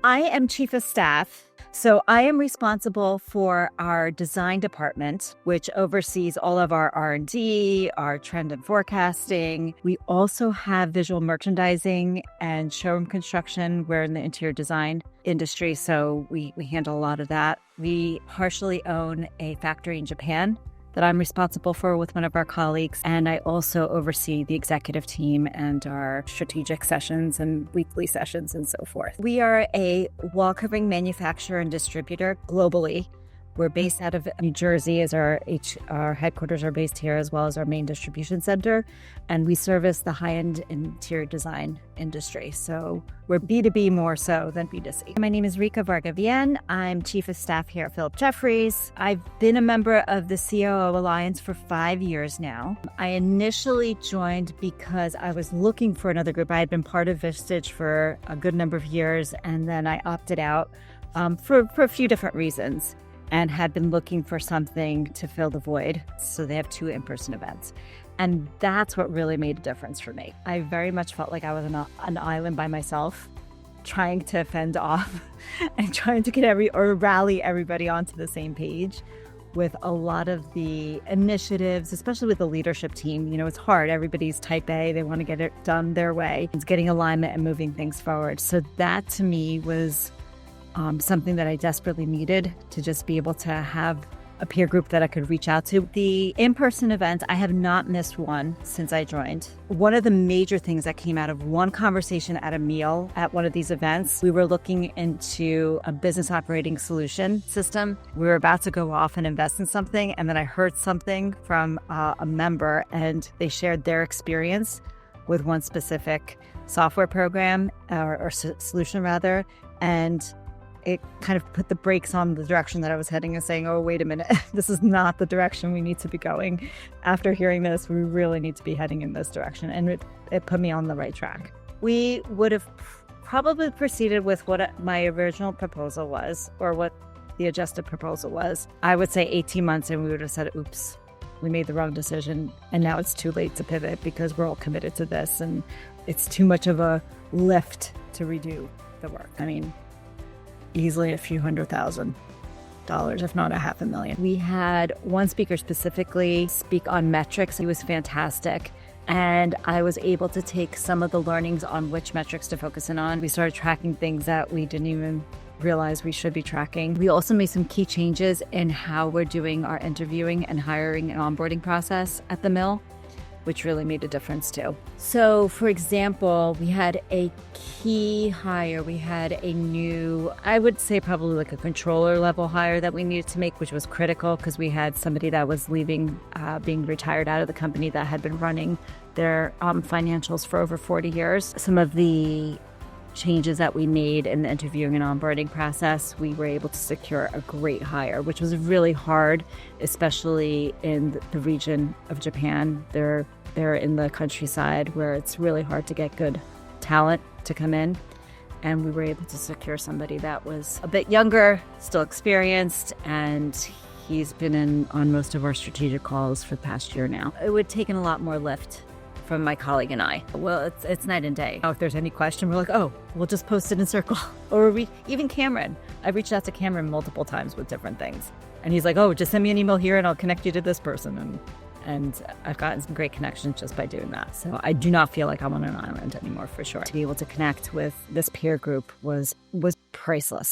I am chief of staff. So I am responsible for our design department, which oversees all of our R&D, our trend and forecasting. We also have visual merchandising and showroom construction. We're in the interior design industry, so we handle a lot of that. We partially own a factory in Japan that I'm responsible for with one of our colleagues. And I also oversee the executive team and our strategic sessions and weekly sessions and so forth. We are a wall covering manufacturer and distributor globally. We're based out of New Jersey, as our headquarters are based here, as well as our main distribution center. And we service the high-end interior design industry. So we're B2B more so than B2C. My name is Reka Varga. I'm chief of staff here at Phillip Jeffries. I've been a member of the COO Alliance for 5 years now. I initially joined because I was looking for another group. I had been part of Vistage for a good number of years, and then I opted out for a few different reasons, and had been looking for something to fill the void. So they have 2 in-person events. And that's what really made a difference for me. I very much felt like I was on an island by myself, trying to fend off and trying to rally everybody onto the same page with a lot of the initiatives, especially with the leadership team. You know, it's hard. Everybody's type A. They want to get it done their way. It's getting alignment and moving things forward. So that to me was something that I desperately needed, to just be able to have a peer group that I could reach out to. The in-person events, I have not missed one since I joined. One of the major things that came out of one conversation at a meal at one of these events, we were looking into a business operating solution system. We were about to go off and invest in something, and then I heard something from a member, and they shared their experience with one specific software program or solution rather, and it kind of put the brakes on the direction that I was heading and saying, oh, wait a minute, this is not the direction we need to be going. After hearing this, we really need to be heading in this direction. And it put me on the right track. We would have probably proceeded with what my original proposal was, or what the adjusted proposal was. I would say 18 months, and we would have said, oops, we made the wrong decision. And now it's too late to pivot because we're all committed to this. And it's too much of a lift to redo the work. I mean, easily a few $100,000, if not $500,000. We had one speaker specifically speak on metrics. He was fantastic. And I was able to take some of the learnings on which metrics to focus in on. We started tracking things that we didn't even realize we should be tracking. We also made some key changes in how we're doing our interviewing and hiring and onboarding process at the mill, which really made a difference too. So for example, we had a key hire. We had a new, I would say probably like a controller level hire that we needed to make, which was critical because we had somebody that was leaving, being retired out of the company that had been running their financials for over 40 years. Some of the changes that we made in the interviewing and onboarding process, we were able to secure a great hire, which was really hard, especially in the region of Japan. They're in the countryside where it's really hard to get good talent to come in. And we were able to secure somebody that was a bit younger, still experienced, and he's been on most of our strategic calls for the past year now. It would have taken a lot more lift from my colleague and I. Well, it's night and day. If there's any question, we're like, oh, we'll just post it in Circle. Or even Cameron. I've reached out to Cameron multiple times with different things. And he's like, oh, just send me an email here and I'll connect you to this person. And I've gotten some great connections just by doing that. So I do not feel like I'm on an island anymore, for sure. To be able to connect with this peer group was priceless.